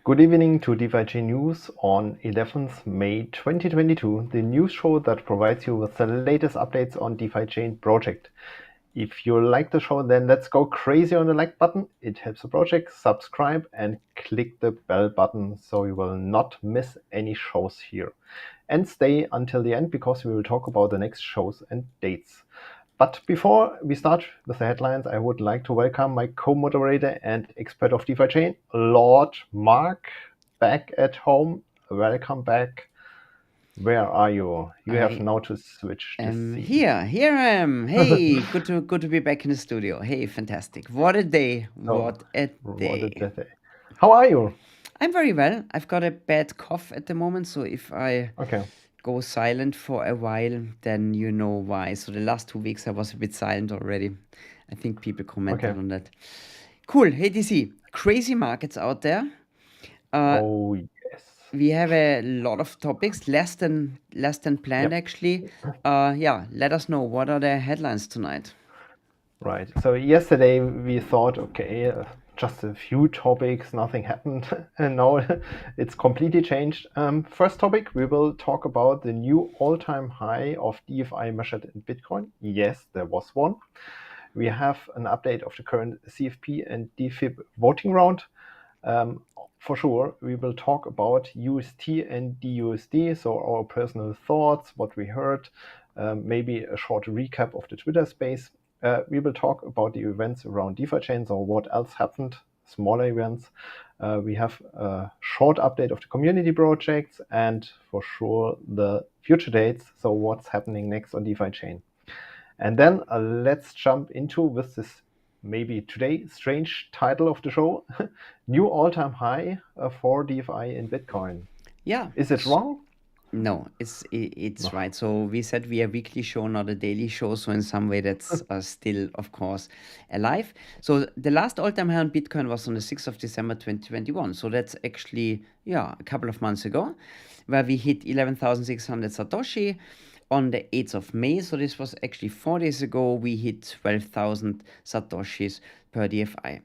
Good evening to DeFiChain News on 11th May 2022, the news show that provides you with the latest updates on DeFiChain project. If you like the show, then let's go crazy on the like button. It helps the project. Subscribe and click the bell button so you will not miss any shows here. And stay until the end because we will talk about the next shows and dates. But before we start with the headlines, I would like to welcome my co-moderator and expert of DeFiChain, Lord Mark, back at home. Welcome back. Where are you? You have now to switch the scene. Here I am. Hey, good to be back in the studio. Hey, fantastic. What a day. What a day. How are you? I'm very well. I've got a bad cough at the moment, so if I go silent for a while, then you know why. So the last 2 weeks I was a bit silent already. I think people commented on that. Cool. Hey, DC. Crazy markets out there. Oh, yes. We have a lot of topics, less than planned actually. Let us know, what are the headlines tonight? Right. So yesterday we thought, okay, just a few topics, nothing happened, and now it's completely changed. First topic, we will talk about the new all-time high of DFI measured in Bitcoin. Yes, there was one. We have an update of the current CFP and DFIP voting round. For sure, we will talk about UST and dUSD, so our personal thoughts, what we heard, maybe a short recap of the Twitter space. We will talk about the events around DeFiChain, so what else happened, smaller events. We have a short update of the community projects and for sure the future dates, so what's happening next on DeFiChain. And then let's jump into with this maybe today strange title of the show, new all-time high for DFI in Bitcoin. Yeah. Is it wrong? No, it's right. So we said we are a weekly show, not a daily show. So in some way that's still, of course, alive. So the last all-time high on Bitcoin was on the 6th of December 2021. So that's actually, a couple of months ago, where we hit 11,600 Satoshi. On the 8th of May, so this was actually 4 days ago, we hit 12,000 Satoshis per DFI.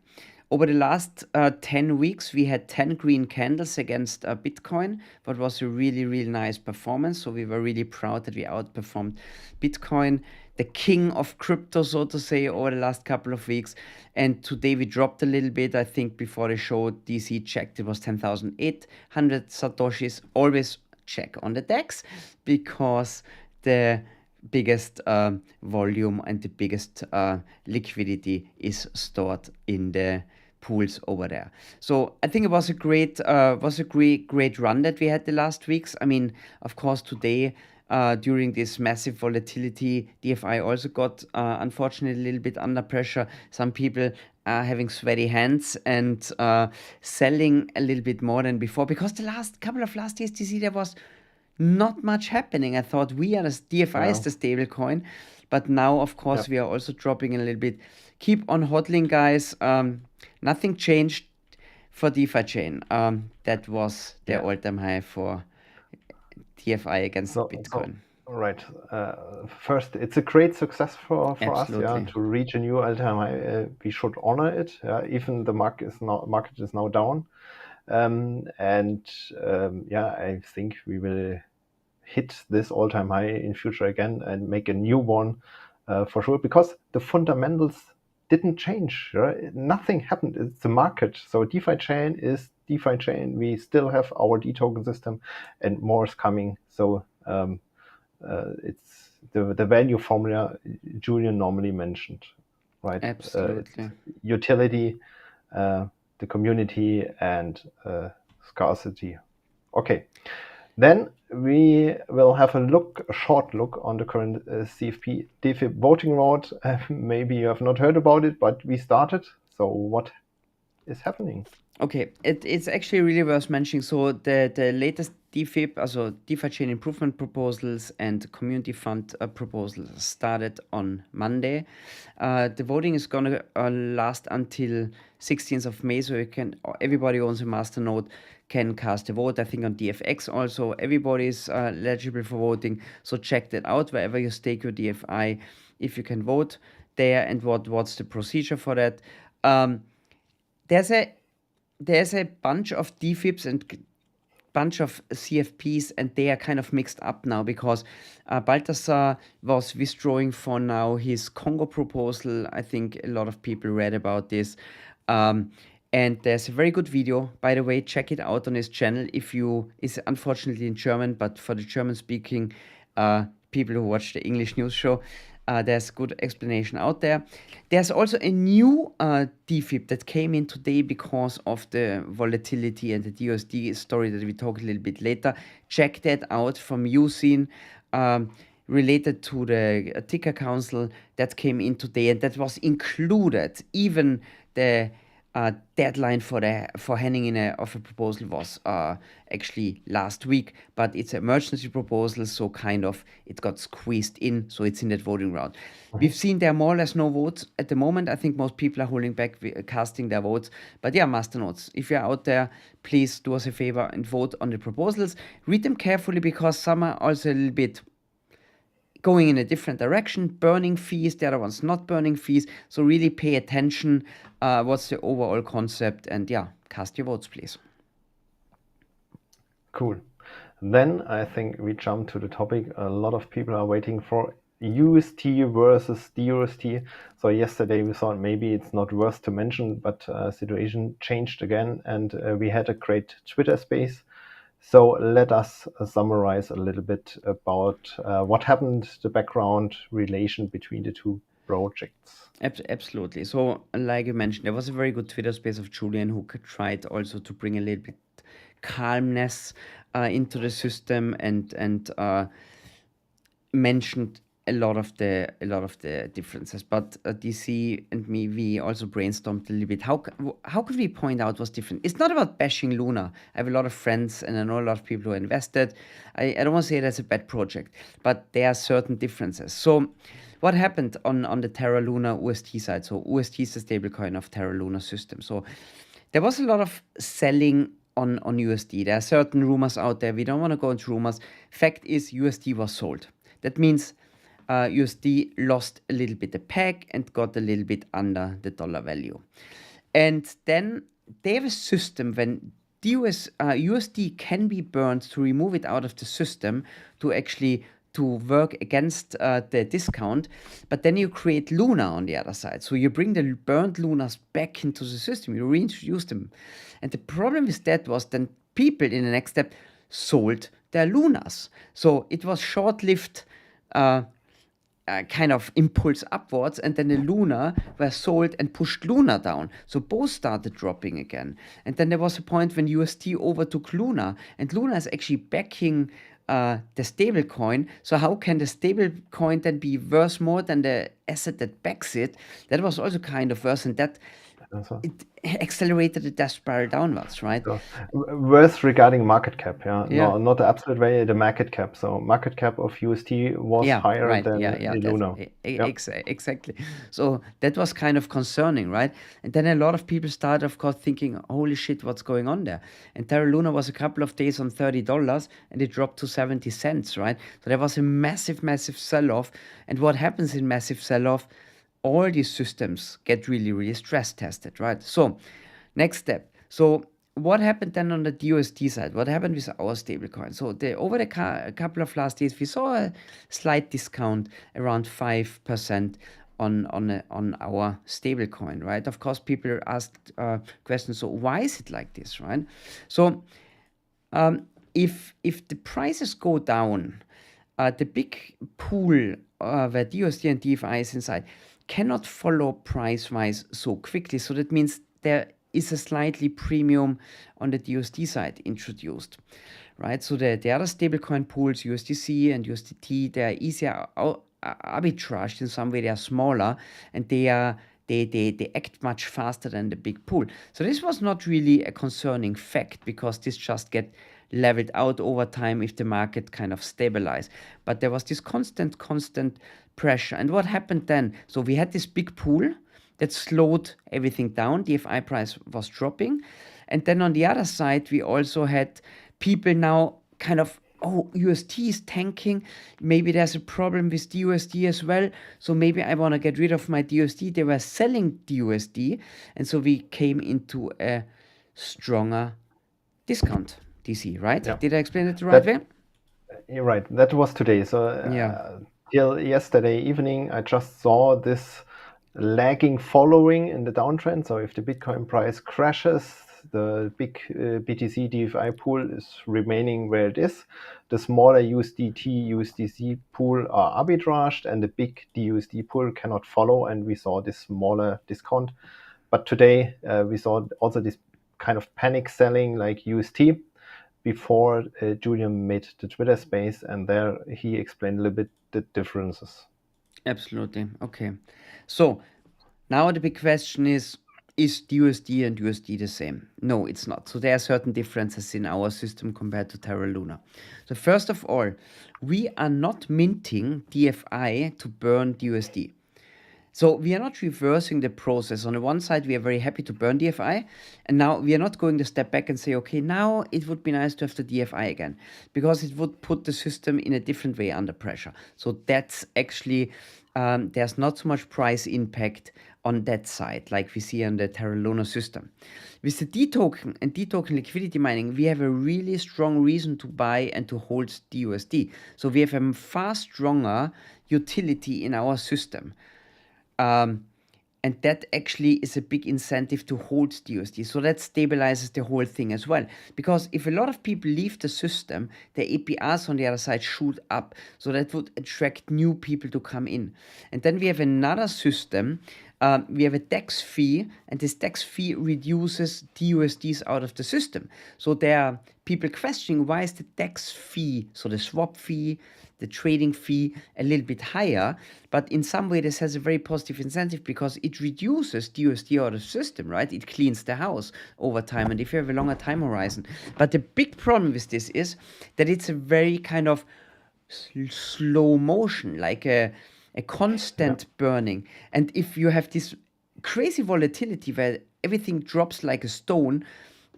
Over the last 10 weeks, we had 10 green candles against Bitcoin, what was a really, really nice performance. So we were really proud that we outperformed Bitcoin, the king of crypto, so to say, over the last couple of weeks. And today we dropped a little bit. I think before the show, DC checked, it was 10,800 Satoshis. Always check on the DEX because the biggest volume and the biggest liquidity is stored in the pools over there. So I think it was a great run that we had the last weeks. I mean, of course, today during this massive volatility, DFI also got unfortunately a little bit under pressure. Some people are having sweaty hands and selling a little bit more than before because the last couple of days, DC, there was not much happening. I thought DFI is the stable coin, but now, of course, we are also dropping a little bit. Keep on hodling, guys. Nothing changed for DeFiChain. That was the all-time high for DFI against Bitcoin. Right. First, it's a great success for us to reach a new all-time high. We should honor it. Even the market is now down. I think we will hit this all-time high in future again and make a new one for sure, because the fundamentals didn't change. Right? Nothing happened. It's the market. So DeFiChain is DeFiChain. We still have our D token system, and more is coming. So it's the value formula Julian normally mentioned, right? Absolutely. Utility, the community, and scarcity. Okay. Then we will have a short look on the current CFP DFIP voting round. Maybe you have not heard about it, but we started. So what is happening? Okay, it's actually really worth mentioning. So the latest DFIP, also DeFiChain improvement proposals and community fund proposals started on Monday. The voting is gonna last until 16th of May, so everybody who owns a masternode can cast a vote. I think on DFX also everybody is eligible for voting. So check that out wherever you stake your DFI, if you can vote there, and what's the procedure for that. There's a bunch of DFIPs and bunch of CFPs, and they are kind of mixed up now because Balthasar was withdrawing for now his Congo proposal. I think a lot of people read about this. And there's a very good video, by the way, check it out on his channel. It's unfortunately in German, but for the German speaking people who watch the English news show, there's good explanation out there. There's also a new DFIP that came in today because of the volatility and the dUSD story that we talk a little bit later. Check that out from Usein, related to the ticker council that came in today, and that was included. Even the deadline for handing in of a proposal was actually last week, but it's an emergency proposal, so kind of it got squeezed in, so it's in that voting round. We've seen there are more or less no votes at the moment. I think most people are holding back casting their votes, but yeah, masternodes, if you're out there, please do us a favor and vote on the proposals. Read them carefully because some are also a little bit going in a different direction, burning fees, the other one's not burning fees. So really pay attention, what's the overall concept, and yeah, cast your votes, please. Cool. Then I think we jump to the topic a lot of people are waiting for, UST versus dUSD. So yesterday we thought maybe it's not worth to mention, but situation changed again, and we had a great Twitter space. So let us summarize a little bit about what happened, the background relation between the two projects. Absolutely. So, like you mentioned, there was a very good Twitter space of Julian who tried also to bring a little bit calmness into the system, and mentioned a lot of the differences. But DC and me, we also brainstormed a little bit. How could we point out what's different? It's not about bashing Luna. I have a lot of friends and I know a lot of people who are invested. I don't want to say that's a bad project, but there are certain differences. So what happened on the Terra Luna UST side? So UST is the stablecoin of Terra Luna system. So there was a lot of selling on USD. There are certain rumors out there. We don't want to go into rumors. Fact is, USD was sold. That means USD lost a little bit the peg and got a little bit under the dollar value. And then they have a system when USD can be burned to remove it out of the system to work against the discount, but then you create Luna on the other side. So you bring the burned Lunas back into the system, you reintroduce them. And the problem with that was then people in the next step sold their Lunas. So it was short-lived kind of impulse upwards, and then the Luna were sold and pushed Luna down. So both started dropping again. And then there was a point when UST overtook Luna, and Luna is actually backing the stable coin. So how can the stable coin then be worth more than the asset that backs it? That was also kind of worse, and that it accelerated the death spiral downwards, right? So, worth regarding market cap, Yeah. No, not the absolute value, the market cap. So market cap of UST was higher than the Luna. Exactly. So that was kind of concerning, right? And then a lot of people started, of course, thinking, holy shit, what's going on there? And Terra Luna was a couple of days on $30 and it dropped to 70 cents, right? So there was a massive, massive sell-off. And what happens in massive sell-off? All these systems get really, really stress tested, right? So next step. So what happened then on the dUSD side? What happened with our stablecoin? So over the couple of last days, we saw a slight discount around 5% on our stablecoin, right? Of course, people asked questions. So why is it like this, right? So if the prices go down, the big pool where dUSD and DFI is inside cannot follow price-wise so quickly. So that means there is a slightly premium on the dUSD side introduced, right? So the other stablecoin pools, USDC and USDT, they are easier arbitraged in some way. They are smaller and they act much faster than the big pool. So this was not really a concerning fact because this just get leveled out over time if the market kind of stabilized. But there was this constant pressure. And what happened then? So we had this big pool that slowed everything down. DFI price was dropping. And then on the other side, we also had people now kind of, oh, USD is tanking. Maybe there's a problem with dUSD as well. So maybe I want to get rid of my dUSD. They were selling dUSD. And so we came into a stronger discount DC, right? Yeah. Did I explain it the right way? You're right. That was today. So till yesterday evening, I just saw this lagging following in the downtrend. So if the Bitcoin price crashes, the big BTC DFI pool is remaining where it is. The smaller USDT, USDC pool are arbitraged, and the big dUSD pool cannot follow. And we saw this smaller discount. But today we saw also this kind of panic selling like UST. Before Julian made the Twitter space, and there he explained a little bit the differences. Absolutely. Okay. So now the big question is dUSD and USD the same? No, it's not. So there are certain differences in our system compared to Terra Luna. So first of all, we are not minting DFI to burn dUSD. So we are not reversing the process. On the one side, we are very happy to burn DFI. And now we are not going to step back and say, okay, now it would be nice to have the DFI again, because it would put the system in a different way under pressure. So that's actually, there's not so much price impact on that side, like we see on the Terra Luna system. With the D token and D token liquidity mining, we have a really strong reason to buy and to hold dUSD. So we have a far stronger utility in our system. And that actually is a big incentive to hold dUSD. So that stabilizes the whole thing as well. Because if a lot of people leave the system, the APRs on the other side shoot up. So that would attract new people to come in. And then we have another system. We have a tax fee, and this tax fee reduces dUSDs out of the system. So there are people questioning, why is the tax fee, so the swap fee, the trading fee, a little bit higher? But in some way, this has a very positive incentive because it reduces dUSD out of the system, right? It cleans the house over time, and if you have a longer time horizon. But the big problem with this is that it's a very kind of slow motion, like a constant burning. And if you have this crazy volatility where everything drops like a stone,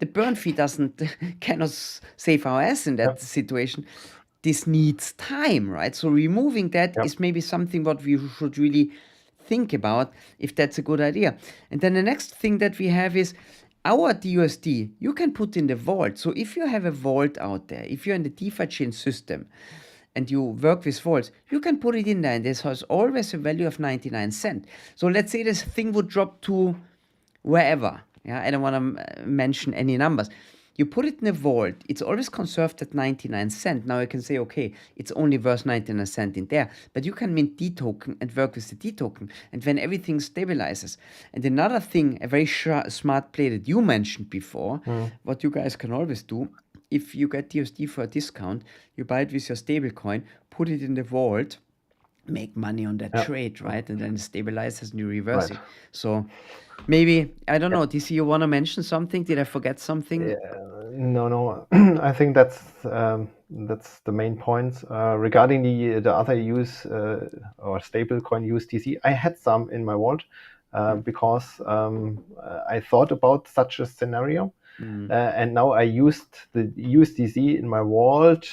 the burn fee cannot save our ass in that situation. This needs time, right? So removing that is maybe something what we should really think about, if that's a good idea. And then the next thing that we have is our dUSD, you can put in the vault. So if you have a vault out there, if you're in the DeFiChain system and you work with vaults, you can put it in there, and this has always a value of 99 cents. So let's say this thing would drop to wherever. Yeah, I don't want to mention any numbers. You put it in a vault, it's always conserved at 99 cents. Now you can say, okay, it's only worth 99 cents in there, but you can mint D token and work with the D token, and when everything stabilizes. And another thing, a very smart play that you mentioned before, what you guys can always do, if you get dUSD for a discount, you buy it with your stablecoin, put it in the vault, make money on that trade, right? And then it stabilizes and you reverse it. So maybe, I don't know, DC, you want to mention something? Did I forget something? No. I think that's the main points. Regarding the other use or stablecoin USDC, I had some in my wallet because I thought about such a scenario. And now I used the USDC in my wallet,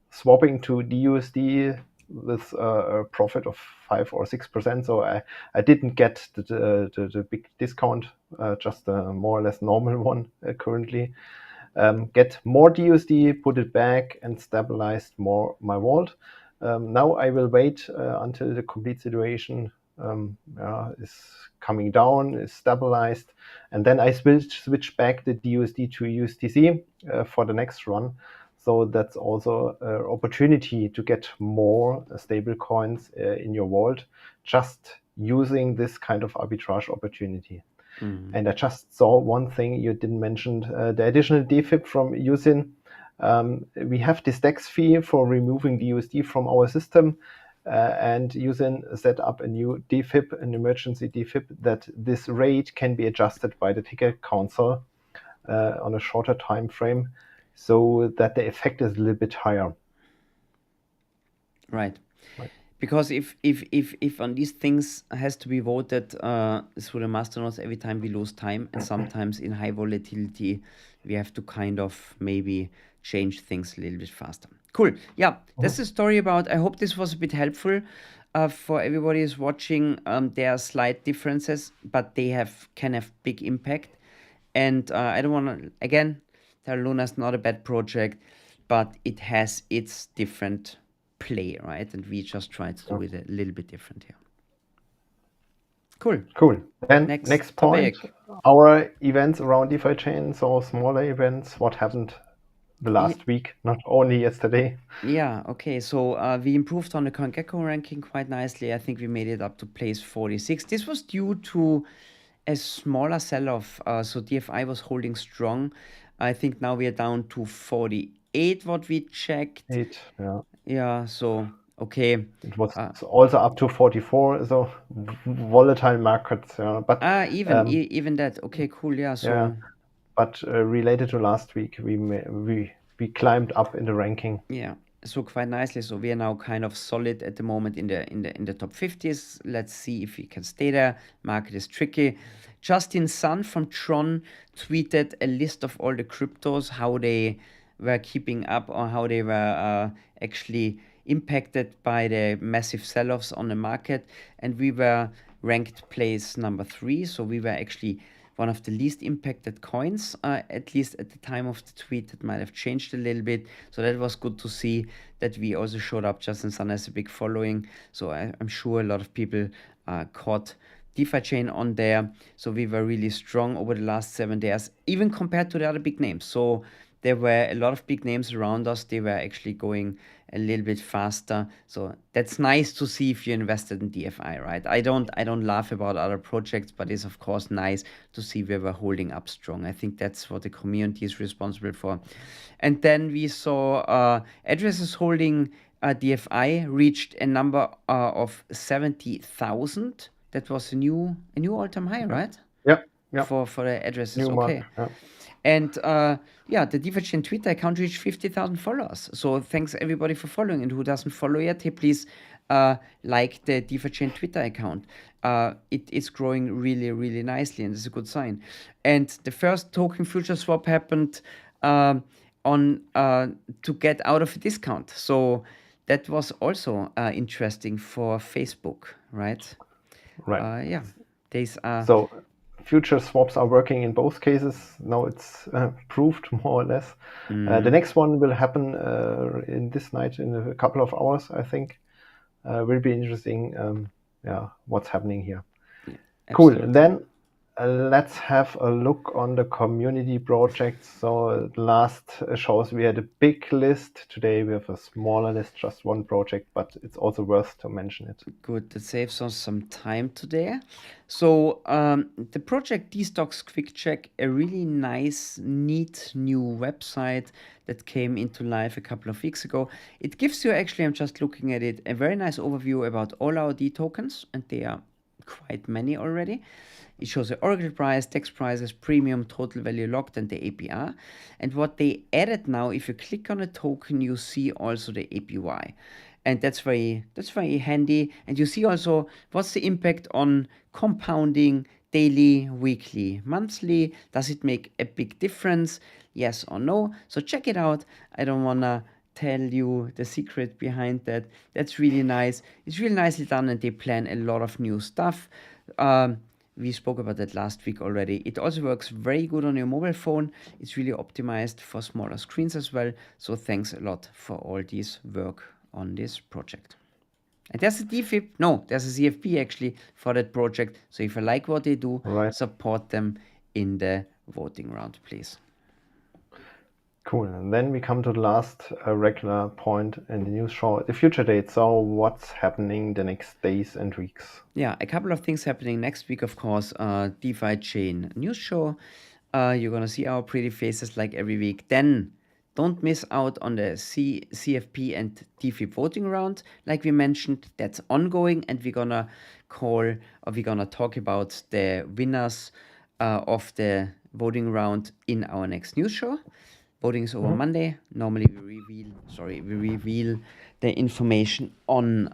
swapping to DUSD with a profit of 5 or 6%. So I didn't get the big discount, just a more or less normal one currently. Get more DUSD, put it back, and stabilized more my wallet. Now I will wait until the complete situation is coming down, is stabilized, and then I switch back the DUSD to USDC for the next run. So that's also an opportunity to get more stable coins in your wallet, just using this kind of arbitrage opportunity. And I just saw one thing you didn't mention, the additional DFIP from USIN. We have this tax fee for removing dUSD from our system, and USIN set up a new DFIP, an emergency DFIP, that this rate can be adjusted by the ticket council on a shorter time frame, so that the effect is a little bit higher. Right. Because if on these things has to be voted through the masternodes every time we lose time, and sometimes in high volatility we have to kind of maybe change things a little bit faster. Cool. Yeah, that's the story about. I hope this was a bit helpful for everybody who's watching. There are slight differences, but they can have big impact. And I don't want to again tell Luna's not a bad project, but it has its different play, right? And we just try to do it a little bit different here. Cool. Then next point, our events around DeFiChain, so smaller events, what happened the last week, not only yesterday. Yeah, okay. So we improved on the CoinGecko ranking quite nicely. I think we made it up to place 46. This was due to a smaller sell-off. So DFI was holding strong. I think now we are down to 48, what we checked. Yeah, so okay. It was also up to 44, so volatile markets. But even that. Okay, cool. Yeah. So. Yeah, but related to last week, we climbed up in the ranking. Yeah. So quite nicely. So we are now kind of solid at the moment in the top 50s. Let's see if we can stay there. Market is tricky. Justin Sun from Tron tweeted a list of all the cryptos, how they were keeping up or how they were actually impacted by the massive sell-offs on the market, and we were ranked place number 3. So we were actually one of the least impacted coins, at least at the time of the tweet. That might have changed a little bit. So that was good to see that we also showed up. Justin Sun has a big following. So I'm sure a lot of people caught DeFiChain on there. So we were really strong over the last 7 days, even compared to the other big names. So there were a lot of big names around us. They were actually going a little bit faster. So that's nice to see if you invested in DFI, right? I don't laugh about other projects, but it's of course nice to see where we're holding up strong. I think that's what the community is responsible for. And then we saw addresses holding DFI reached a number of 70,000. That was a new all-time high, right? Yeah. For the addresses. New okay. mark, yeah. And the DeFiChain Twitter account reached 50,000 followers. So thanks everybody for following. And who doesn't follow yet, hey, please like the DeFiChain Twitter account. It's growing really, really nicely, and it's a good sign. And the first token future swap happened to get out of a discount. So that was also interesting for Facebook, right? Right. These are so future swaps are working in both cases. Now it's proved more or less. The next one will happen in this night in a couple of hours, I think. Will be interesting. What's happening here. Absolutely. Cool. Then let's have a look on the community projects. So the last shows we had a big list. Today we have a smaller list, just one project, but it's also worth to mention it. Good, that saves us some time today. So the project DStocks Quick Check, a really nice, neat new website that came into life a couple of weeks ago. It gives you actually, I'm just looking at it, a very nice overview about all our D tokens, and they are quite many already. It shows the Oracle price, text prices, premium, total value locked, and the APR. And what they added now, if you click on a token, you see also the APY. And that's very handy. And you see also what's the impact on compounding daily, weekly, monthly. Does it make a big difference? Yes or no? So check it out. I don't want to tell you the secret behind that. That's really nice. It's really nicely done, and they plan a lot of new stuff. We spoke about that last week already. It also works very good on your mobile phone. It's really optimized for smaller screens as well. So thanks a lot for all this work on this project. And there's a DFIP. No, there's a CFP actually for that project. So if you like what they do, support them in the voting round, please. Cool. And then we come to the last regular point in the news show, the future date. So what's happening the next days and weeks? Yeah, a couple of things happening next week, of course. DeFiChain news show. You're gonna see our pretty faces like every week. Then don't miss out on the CFP and DeFi voting round. Like we mentioned, that's ongoing, and we're gonna talk about the winners of the voting round in our next news show. Voting is over Monday. Normally we reveal the information on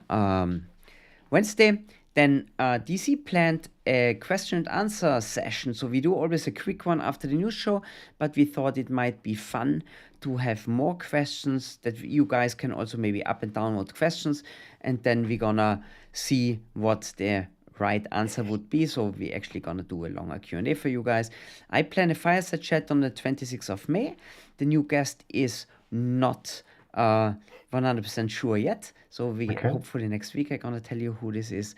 Wednesday. Then DC planned a question and answer session. So we do always a quick one after the news show, but we thought it might be fun to have more questions that you guys can also maybe up and download questions. And then we're gonna see what the right answer would be. So we're actually gonna do a longer Q&A for you guys. I plan a fireside chat on the 26th of May. The new guest is not 100% sure yet. So hopefully next week I'm gonna tell you who this is.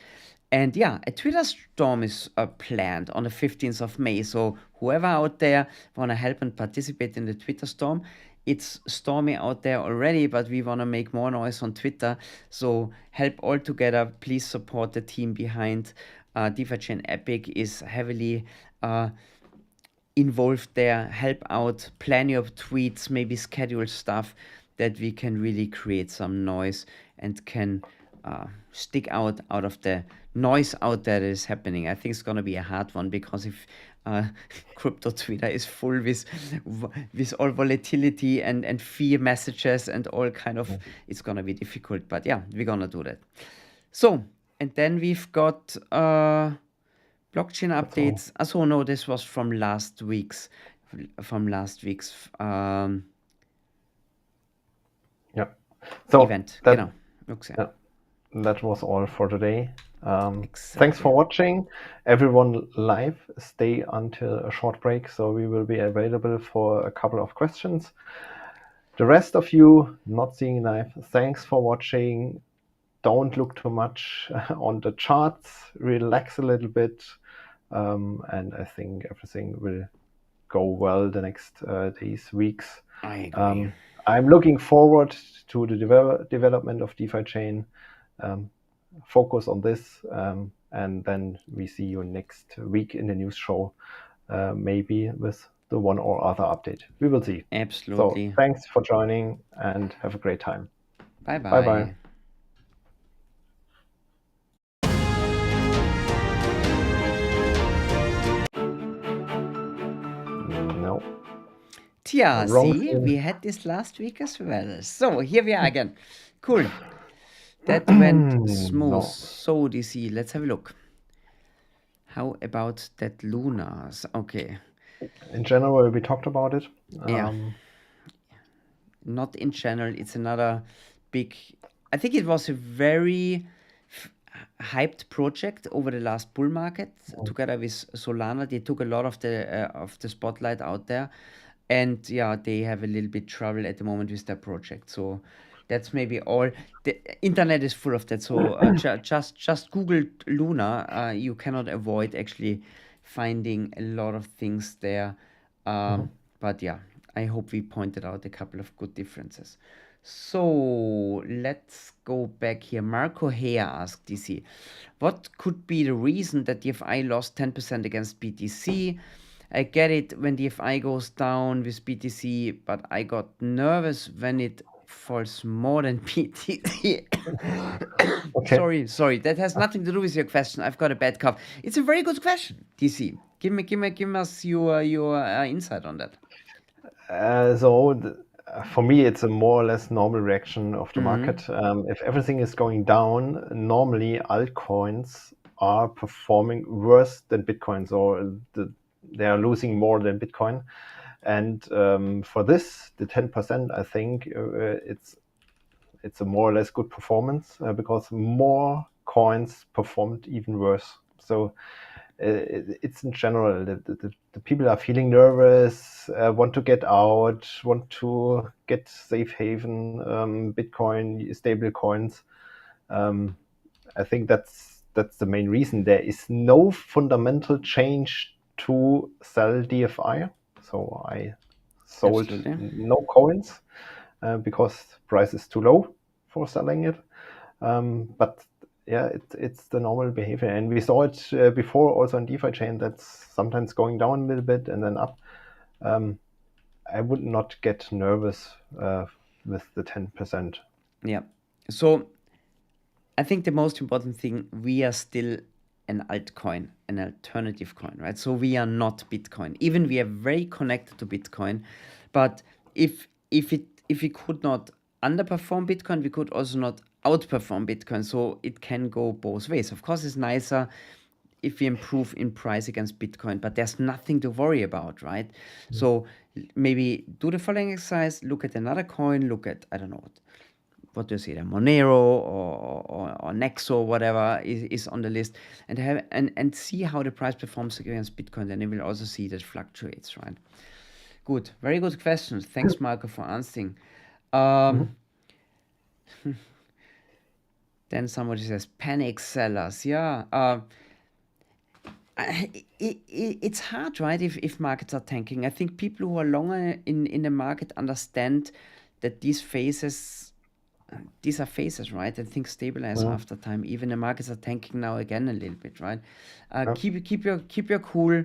And yeah, a Twitter storm is planned on the 15th of May. So whoever out there wanna help and participate in the Twitter storm, it's stormy out there already, but we wanna make more noise on Twitter. So help all together. Please support the team behind DeFiChain Epic is heavily involved there. Help out, plan your tweets, maybe schedule stuff that we can really create some noise and can stick out of the noise out there that is happening. I think it's gonna be a hard one because if crypto Twitter is full with all volatility and fear messages and all kind of, it's gonna be difficult. But yeah, we're gonna do that. So, and then we've got blockchain updates. So no, this was from last week's event. That was all for today. Thanks for watching. Everyone live, stay until a short break, so we will be available for a couple of questions. The rest of you not seeing live, thanks for watching. Don't look too much on the charts, relax a little bit, and I think everything will go well the next days, weeks. I agree. I'm looking forward to the development of DeFiChain. Focus on this, and then we see you next week in the news show, maybe with the one or other update. We will see. Absolutely. So thanks for joining and have a great time. Bye-bye. Bye-bye. No. Tia, see, we had this last week as well. So here we are again. Cool. That went smooth. No. So DC, let's have a look. How about that Luna? Okay. In general, we talked about it. Yeah. Not in general. It's another big. I think it was a very hyped project over the last bull market. Together with Solana, they took a lot of the spotlight out there, and yeah, they have a little bit trouble at the moment with their project. So that's maybe all. The internet is full of that. So just Google Luna. You cannot avoid actually finding a lot of things there. But yeah, I hope we pointed out a couple of good differences. So let's go back here. Marco Hare asked DC, what could be the reason that DFI lost 10% against BTC? I get it when DFI goes down with BTC, but I got nervous when it falls more than BTC. Okay. Sorry, that has nothing to do with your question. I've got a bad cough. It's a very good question, DC. Give us your insight on that. For me, it's a more or less normal reaction of the market. If everything is going down, normally altcoins are performing worse than Bitcoin, so they are losing more than Bitcoin. And for this, the 10%, I think it's a more or less good performance because more coins performed even worse. So it's in general, the people are feeling nervous, want to get out, want to get safe haven, Bitcoin, stable coins. I think that's the main reason. There is no fundamental change to sell DFI. So I sold Absolutely. no coins because price is too low for selling it. But yeah, it's the normal behavior, and we saw it before also on DeFiChain. That's sometimes going down a little bit and then up. I would not get nervous with the 10%. Yeah. So I think the most important thing, we are still an altcoin, an alternative coin, right? So we are not Bitcoin. Even we are very connected to Bitcoin, but if we could not underperform Bitcoin, we could also not outperform Bitcoin. So it can go both ways. Of course, it's nicer if we improve in price against Bitcoin, but there's nothing to worry about, right? So maybe do the following exercise, look at another coin, look at, I don't know, what do you say, the Monero or Nexo, whatever is on the list, and have and see how the price performs against Bitcoin. Then you will also see that fluctuates, right? Good, very good questions. Thanks, Marco, for answering. Then somebody says panic sellers. Yeah. It's hard, right? If markets are tanking, I think people who are longer in the market understand that these are phases, right? And things stabilize after time. Even the markets are tanking now again a little bit, right? Keep your cool.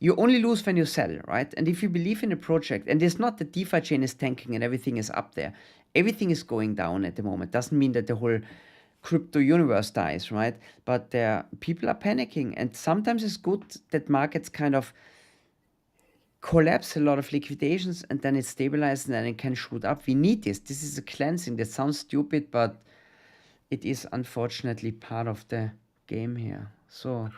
You only lose when you sell, right? And if you believe in a project, and it's not that DeFi chain is tanking and everything is up there, everything is going down at the moment. Doesn't mean that the whole crypto universe dies, right? But people are panicking, and sometimes it's good that markets kind of collapse a lot of liquidations and then it stabilizes and then it can shoot up. We need this. This is a cleansing. That sounds stupid, but it is unfortunately part of the game here. So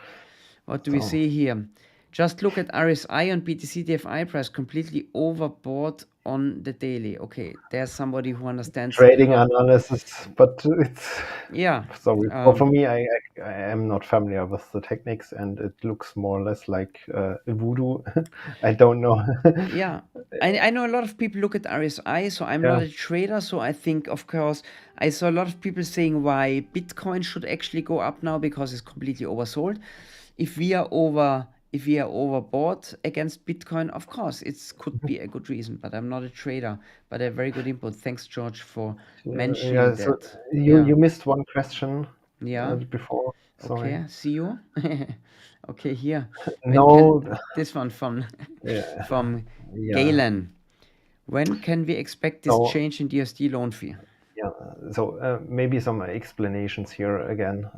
what do we see here? Just look at RSI on BTC DFI price, completely overbought on the daily. Okay, there's somebody who understands Trading analysis, but it's sorry. For me, I am not familiar with the techniques, and it looks more or less like voodoo. I don't know. Yeah, I know a lot of people look at RSI, so I'm not a trader. So I think, of course, I saw a lot of people saying why Bitcoin should actually go up now because it's completely oversold. If we are overbought against Bitcoin, of course, it could be a good reason. But I'm not a trader. But a very good input. Thanks, George, for mentioning So that. you missed one question Yeah. before. Sorry. Okay. See you. Okay. Here. No. This one from Yeah. Galen. When can we expect this change in DSD loan fee? Yeah, so maybe some explanations here again.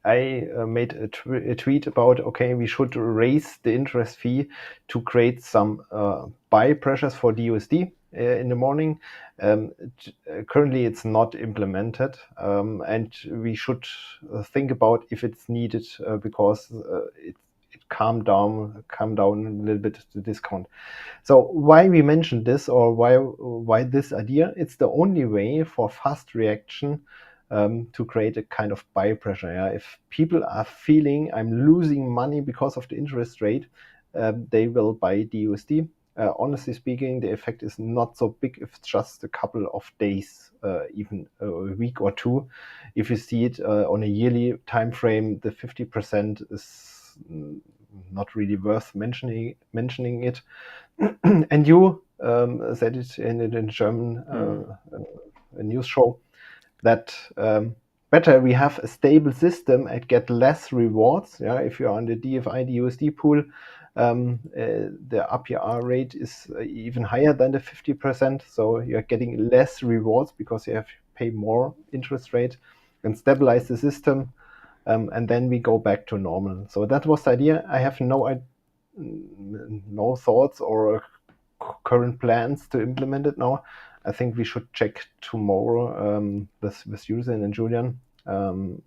I made a tweet about, okay, we should raise the interest fee to create some buy pressures for dUSD in the morning. Currently, it's not implemented, and we should think about if it's needed because it calm down a little bit the discount. So why we mentioned this, or why this idea? It's the only way for fast reaction to create a kind of buy pressure. Yeah? If people are feeling I'm losing money because of the interest rate, they will buy dUSD. Honestly speaking, the effect is not so big if it's just a couple of days, even a week or two. If you see it on a yearly time frame, the 50% is not really worth mentioning it. And you said it in German a news show that better we have a stable system and get less rewards. Yeah, if you're on the DFI DUSD pool, the APR rate is even higher than the 50%. So you're getting less rewards because you have to pay more interest rate and stabilize the system. And then we go back to normal. So that was the idea. I have no thoughts or current plans to implement it now. I think we should check tomorrow with Yusen and Julian and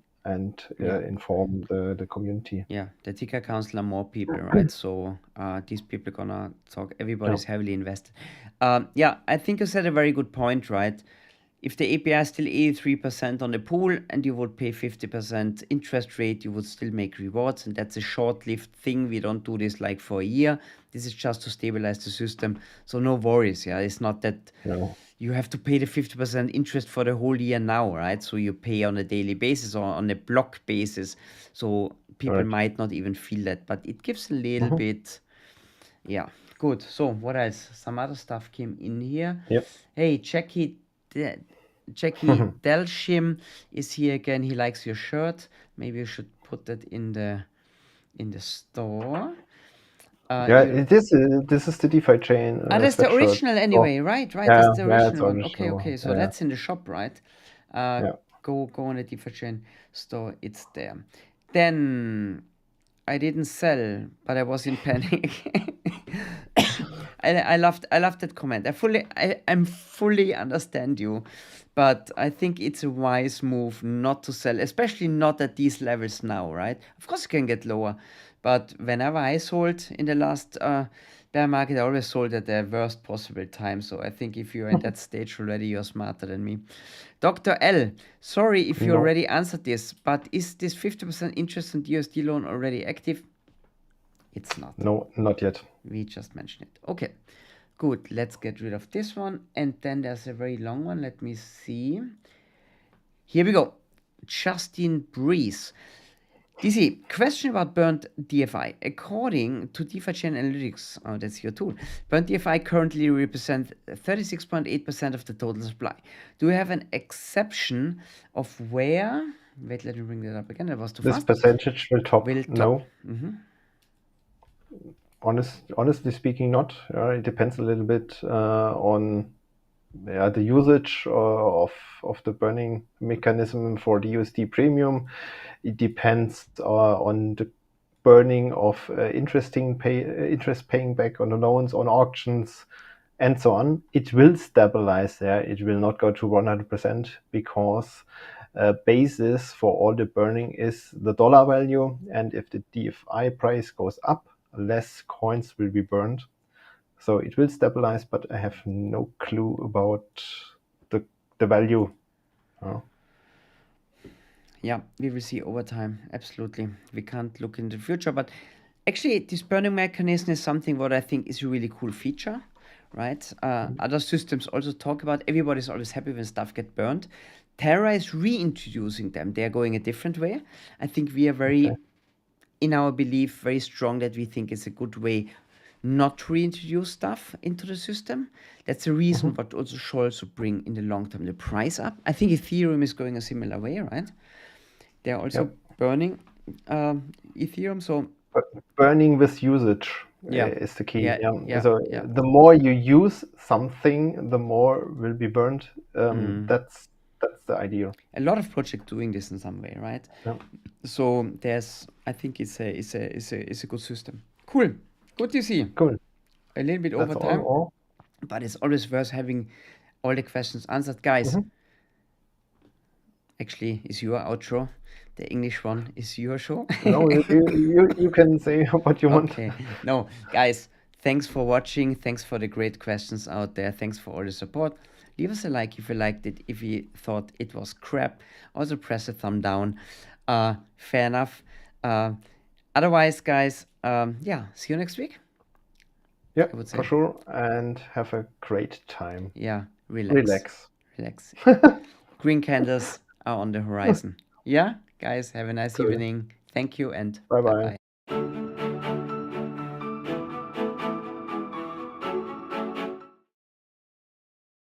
inform the community. Yeah, the Ticker Council are more people, right? So these people are gonna talk. Everybody's heavily invested. I think you said a very good point, right? If the API is still 83% on the pool and you would pay 50% interest rate, you would still make rewards. And that's a short-lived thing. We don't do this like for a year. This is just to stabilize the system. So no worries. Yeah, it's not that you have to pay the 50% interest for the whole year now, right? So you pay on a daily basis or on a block basis. So people might not even feel that, but it gives a little bit. Yeah, good. So what else? Some other stuff came in here. Yep. Hey, Jackie Delshim is here again. He likes your shirt. Maybe you should put that in the store. This is the DeFiChain that's the sweatshirt. original anyway, right? That's the original one. original. Okay. So that's in the shop, right? Yeah. Go on the DeFiChain store. It's there. Then I didn't sell, but I was in panic. I loved that comment. I fully understand you, but I think it's a wise move not to sell, especially not at these levels now, right? Of course, it can get lower, but whenever I sold in the last bear market, I always sold at the worst possible time. So I think if you're in that stage already, you're smarter than me. Dr. L, sorry if you already answered this, but is this 50% interest on DUSD loan already active? It's not. No, not yet. We just mentioned it. Okay, good. Let's get rid of this one. And then there's a very long one. Let me see. Here we go. Justin Breeze. DC, question about burnt DFI. According to DeFiChain Analytics, that's your tool, burnt DFI currently represents 36.8% of the total supply. Do you have an exception of where? Wait, let me bring that up again. That was too fast. This percentage will top. No. Honestly speaking, not. It depends a little bit on the usage of the burning mechanism for the USD premium. It depends on the burning of interest paying back on the loans, on auctions, and so on. It will stabilize there. It will not go to 100% because basis for all the burning is the dollar value, and if the DFI price goes up, less coins will be burned. So it will stabilize, but I have no clue about the value. Yeah, we will see over time. Absolutely. We can't look in the future, but actually this burning mechanism is something what I think is a really cool feature, right? Other systems also talk about, everybody's always happy when stuff get burned. Terra is reintroducing them. They're going a different way. I think we are very, in our belief, very strong that we think it's a good way not to reintroduce stuff into the system. That's the reason what also should also bring in the long term the price up. I think Ethereum is going a similar way, right? They're also burning Ethereum. So burning with usage is the key. The more you use something, the more will be burned. That's the idea. A lot of projects doing this in some way, right? Yeah. So I think it's a good system. Cool. Good to see. Cool. A little bit over time, but it's always worth having all the questions answered, guys. Actually, it's your outro. The English one is your show. No, you can say what you want. Okay. No, guys, thanks for watching. Thanks for the great questions out there. Thanks for all the support. Leave us a like if you liked it. If you thought it was crap, also press a thumb down. Fair enough. Otherwise, guys, see you next week. Yeah, for sure. And have a great time. Yeah, relax. Green candles are on the horizon. Yeah, guys, have a nice evening. Thank you and bye-bye.